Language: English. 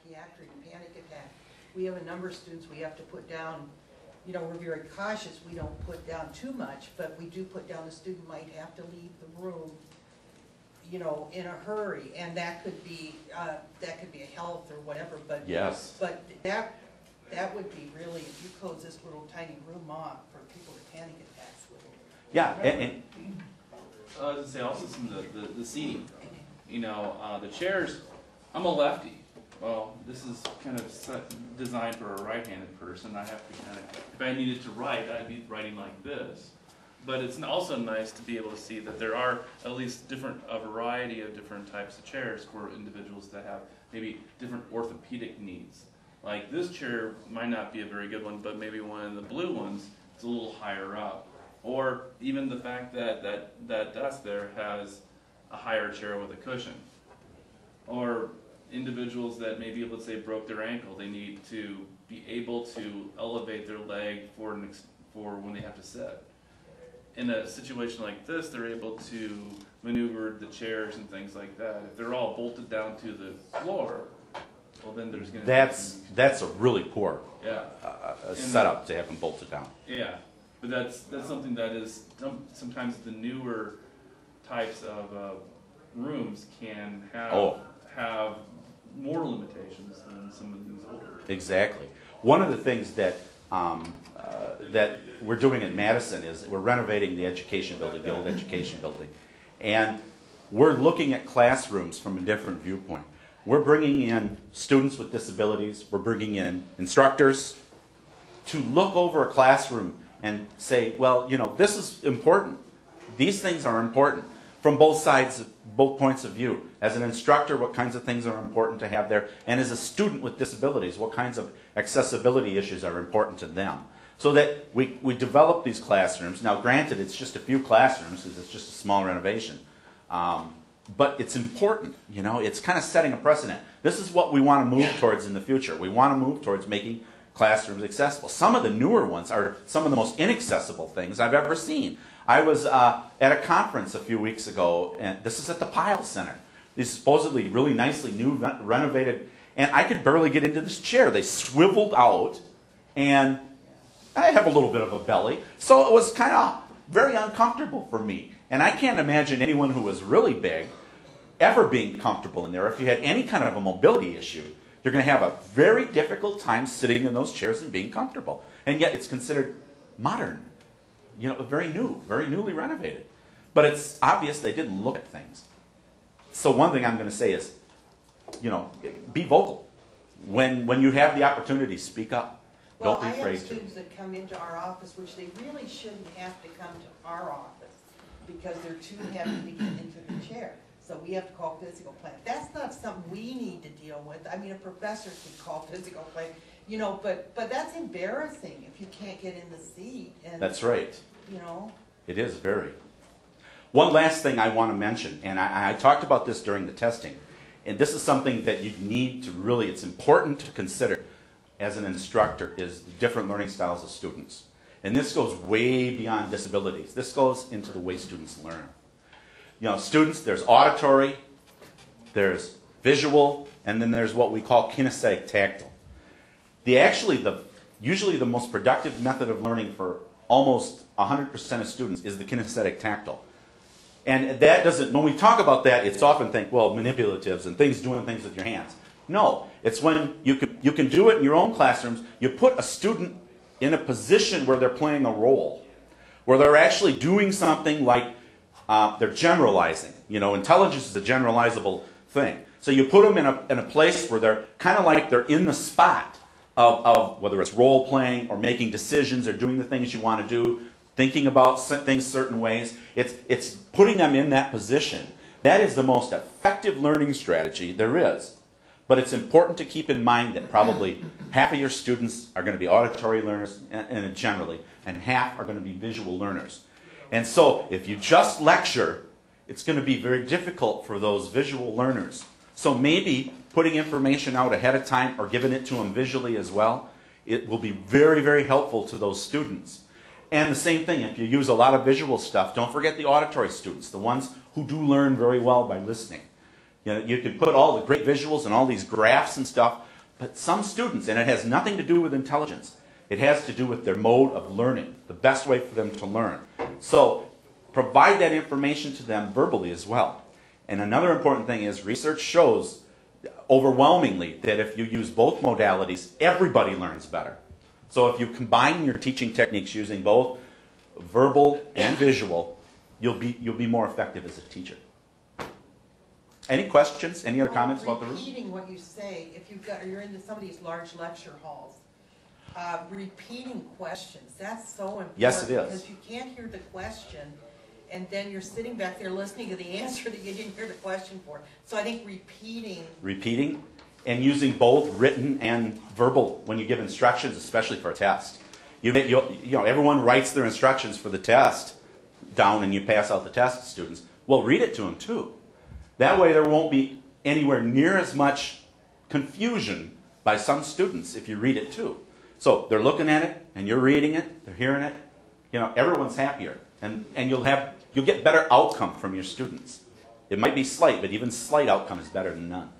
psychiatric panic attack. We have a number of students we have to put down. You know, we're very cautious. We don't put down too much, but we do put down a student might have to leave the room, you know, in a hurry, and that could be a health or whatever. But yes, but that would be really, if you close this little tiny room off for people with panic attacks. Yeah, I was going to say also some of the seating. You know, the chairs. I'm a lefty. Well, this is kind of designed for a right-handed person. I have to kind of, if I needed to write, I'd be writing like this. But it's also nice to be able to see that there are at least a variety of different types of chairs for individuals that have maybe different orthopedic needs. Like this chair might not be a very good one, but maybe one of the blue ones is a little higher up. Or even the fact that that desk there has a higher chair with a cushion. Or individuals that maybe, let's say, broke their ankle, they need to be able to elevate their leg for when they have to sit. In a situation like this, they're able to maneuver the chairs and things like that. If they're all bolted down to the floor, well, then there's going to that's a really poor setup to have them bolted down. Yeah, but that's something that is sometimes the newer types of rooms can have more limitations than some of these older. Exactly. One of the things that that we're doing in Madison is we're renovating the education building, the old education building, and we're looking at classrooms from a different viewpoint. We're bringing in students with disabilities. We're bringing in instructors to look over a classroom and say, well, you know, this is important. These things are important from both sides, both points of view. As an instructor, what kinds of things are important to have there? And as a student with disabilities, what kinds of accessibility issues are important to them? So that we develop these classrooms. Now, granted, it's just a few classrooms because it's just a small renovation. But it's important, you know, it's kind of setting a precedent. This is what we want to move towards in the future. We want to move towards making classrooms accessible. Some of the newer ones are some of the most inaccessible things I've ever seen. I was at a conference a few weeks ago, and this is at the Pyle Center. These supposedly really nicely new, renovated, and I could barely get into this chair. They swiveled out, and I have a little bit of a belly, so it was kind of very uncomfortable for me. And I can't imagine anyone who was really big ever being comfortable in there. If you had any kind of a mobility issue, you're going to have a very difficult time sitting in those chairs and being comfortable. And yet it's considered modern, you know, very new, very newly renovated. But it's obvious they didn't look at things. So one thing I'm going to say is, you know, be vocal. When you have the opportunity, speak up. Well, Don't be afraid to. I have students that come into our office, which they really shouldn't have to come to our office because they're too heavy to get into the chair. So we have to call physical plant. That's not something we need to deal with. I mean, a professor could call physical plant, you know, but that's embarrassing if you can't get in the seat. And, that's right. You know. It is very. One last thing I want to mention, and I talked about this during the testing, and this is something that you need to really, it's important to consider as an instructor, is the different learning styles of students. And this goes way beyond disabilities. This goes into the way students learn. You know, students, there's auditory, there's visual, and then there's what we call kinesthetic tactile. Usually the most productive method of learning for almost 100% of students is the kinesthetic tactile. And that doesn't, when we talk about that, it's often think, well, manipulatives and doing things with your hands. No, it's when you can do it in your own classrooms. You put a student in a position where they're playing a role, where they're actually doing something like they're generalizing. You know, intelligence is a generalizable thing. So you put them in a place where they're kind of like they're in the spot of whether it's role playing or making decisions or doing the things you want to do, thinking about things certain ways. It's putting them in that position. That is the most effective learning strategy there is. But it's important to keep in mind that probably half of your students are going to be auditory learners and generally, and half are going to be visual learners. And so if you just lecture, it's going to be very difficult for those visual learners. So maybe putting information out ahead of time or giving it to them visually as well, it will be very, very helpful to those students. And the same thing, if you use a lot of visual stuff, don't forget the auditory students, the ones who do learn very well by listening. You know, you can put all the great visuals and all these graphs and stuff, But some students, and it has nothing to do with intelligence, it has to do with their mode of learning, the best way for them to learn. So provide that information to them verbally as well. And another important thing is research shows overwhelmingly that if you use both modalities, everybody learns better. So if you combine your teaching techniques using both verbal and visual, you'll be more effective as a teacher. Any questions? Any other comments about the room? Repeating what you say, if you're into some of these large lecture halls, repeating questions, that's so important. Yes, it is. Because you can't hear the question, and then you're sitting back there listening to the answer that you didn't hear the question for. So I think repeating and using both written and verbal when you give instructions, especially for a test. You know, everyone writes their instructions for the test down and you pass out the test to students. Well, read it to them too. That way there won't be anywhere near as much confusion by some students if you read it too. So they're looking at it and you're reading it, they're hearing it. You know, everyone's happier and you'll get better outcome from your students. It might be slight, but even slight outcome is better than none.